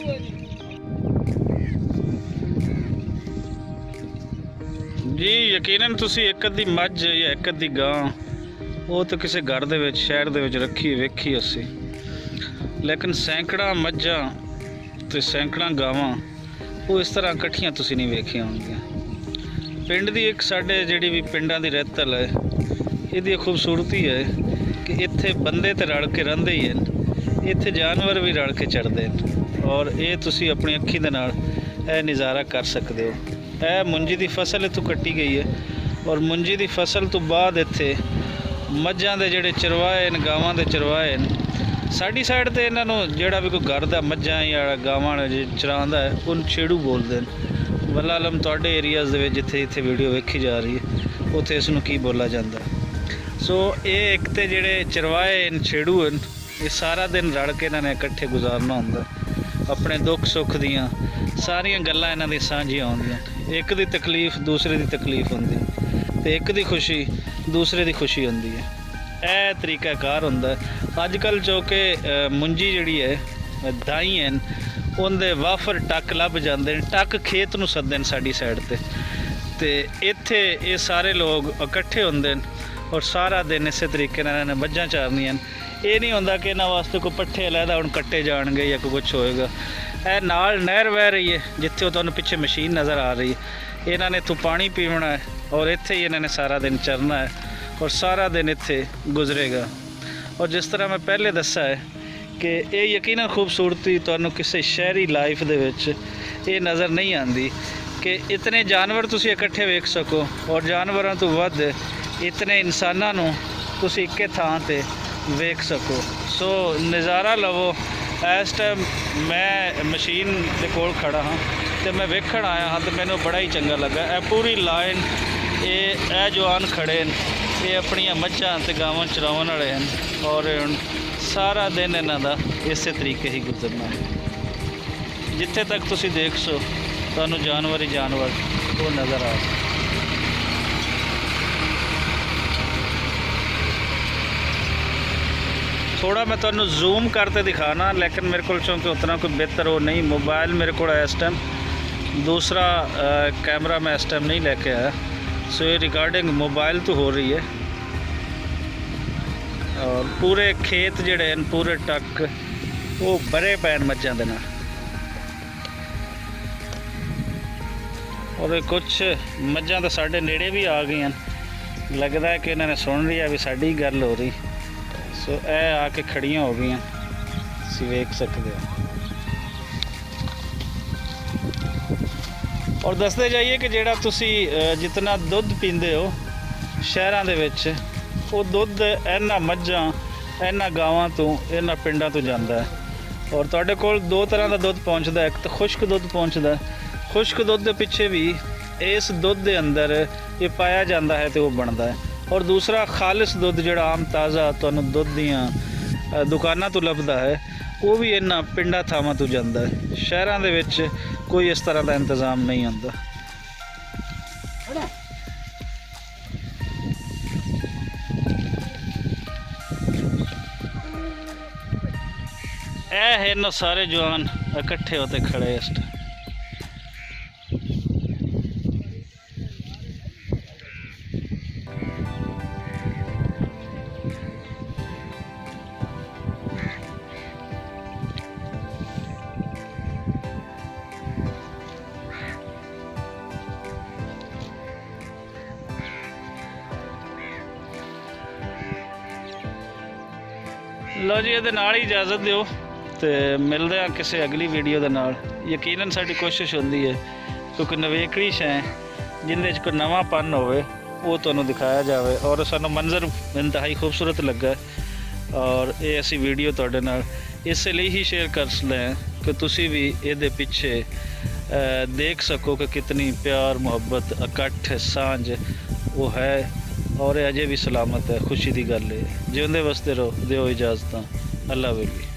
जी यकीनन तुसी एक अद्धी मझ या एक अद्धी गां वो तो किसी घर दे विच शहर दे विच रखी वेखी असी, लेकिन सैकड़ा मझां ते सैकड़ा गावां वो इस तरह इकट्ठियां तुसी नहीं वेखियां होंगियां। पिंड दी एक साडे जिहड़ी भी पिंडां दी रहतल है, इहदी खूबसूरती है कि इत्थे बंदे ते रल के रहिंदे ही हन, इत्थे जानवर भी रल के चढ़दे हन और ये तुसी अपनी अखी दे नाल यह नज़ारा कर सकते हो। यह मुंजी की फसल इतों कट्टी गई है और मुंजी की फसल तो बाद इत्थे मझां दे जिहड़े चरवाहे ने, गावां दे चरवाहे ने, साडी साइड ते इन्हां नूं जिहड़ा भी कोई घर दा मझां या गावां चरांदा है उन्हें छेड़ू बोलते हैं। वल्ला आलम तुहाडे एरियाज़ दे विच जिथे जिथे वीडियो वेखी जा रही है उत्थे इसनूं की बोला जाता। सो ये एक तो जिहड़े चरवाहे ने, छेड़ू हैं, ये सारा दिन रल के इन्हां ने इकट्ठे गुजारना हुंदा, अपने दुख सुख दियां सारियां गल्लां इन्हां दी सांझियां होंदियां। एक दी तकलीफ दूसरे दी तकलीफ होंदी ते एक दी खुशी दूसरे दी खुशी होंदी है। यह तरीकाकार होंदा। अजकल जो कि मुंजी जिहड़ी है दाई हैं उनके वाफर टक लभ जाते हैं, टक खेत नूं सददे ने साडी साइड ते इत्थे ये सारे लोग इकट्ठे होंदे हैं और सारा दिन इस तरीके नाल इन्हां ने मझां चारनियां। ये नहीं होंदा कि इन्हां वास्ते कोई पट्ठे अलहदा हुण कट्टे जाणगे या कोई कुछ होएगा। यह नाल नहर बह रही है जिथे तुहानूं पिछे मशीन नज़र आ रही है, इन्हां ने इत्थों पानी पीना है और इत्थे ही इन्हां ने सारा दिन चरना है और सारा दिन इत्थे गुजरेगा। और जिस तरह मैं पहले दसा है कि ये यकीनन खूबसूरती तुहानूं किसी शहरी लाइफ दे विच ये नज़र नहीं आती कि इतने जानवर तुसी इकट्ठे वेख सको और जानवरों तो वध इतने इंसानां नूं तुसी इक्के थां ते वेख सको। सो नज़ारा लवो। इस टाइम मैं मशीन के कोल खड़ा हाँ तो मैं वेखण आया हाँ तो मैनू बड़ा ही चंगा लगा। यह पूरी लाइन ये जवान खड़े हैं, ये अपनियां मझां ते गावां चराउण वाले हैं और सारा दिन इन्हां दा इस तरीके ही गुजरना है। जिथे तक तुसी देख सो तुहानूं जानवर ही जानवर वो नज़र आ सके। थोड़ा मैं तुहानूं जूम करके दिखाना, लेकिन मेरे को चूँकि उतना कोई बेहतर वो नहीं, मोबाइल मेरे को इस टाइम दूसरा कैमरा मैं इस टाइम नहीं लेके आया। सो ये रिकॉर्डिंग मोबाइल तो हो रही है और पूरे खेत जिहड़े हैं पूरे टक वो भरे पैन मझां दे नाल और कुछ मझां तो साडे नेड़े भी आ गई हैं। लगता है कि इन्होंने सुन लिया भी साडी गल हो रही। सो ए आके खड़ियां हो गई, तुसीं वेख सकते हो। और दसते जाइए कि जेड़ा तुसी जितना दुध पींदे हो शहरां दे विच वो दुध इन्हां मझां इन्हां गावां तो इन्हां पिंडां तो जांदा है और तुहाडे कोल दो तरह का दुध पहुँचता है। एक तो खुश्क दुध पहुँचता है, खुश्क दुध के पिछे भी इस दुध के अंदर ये पाया जाता है तो वो बनता है। और दूसरा खालिस दुध जिहड़ा आम ताज़ा तुहानूं दुध दीआं दुकानां तो लभदा है वो भी इन्हां पिंडां थावां तो जांदा है। शहरां दे विच कोई इस तरह का इंतज़ाम नहीं आंदा। ऐ इन्हों सारे जवान इकट्ठे होते खड़े इस टाइम। लो जी ये नाल ही इजाज़त दिओ तो मिलते हैं किसी अगली वीडियो के नाल। यकीनन साडी कोशिश होंदी है क्योंकि नवेकड़ी शै जिंदे च कोई नवांपन होवे वो तुहानूं दिखाया जाए और सानूं मंजर इंतहाई खूबसूरत लगा और ये असी वीडियो तुहाडे नाल इसलिए ही शेयर कर लें कि तुसी भी ये पिछे देख सको कि कितनी प्यार मुहब्बत इकट्ठ सांझ वो है और अजे भी सलामत है। खुशी की गल है। जिउंदे वसदे रहो, दिओ इजाज़त। अल्लाह वेली।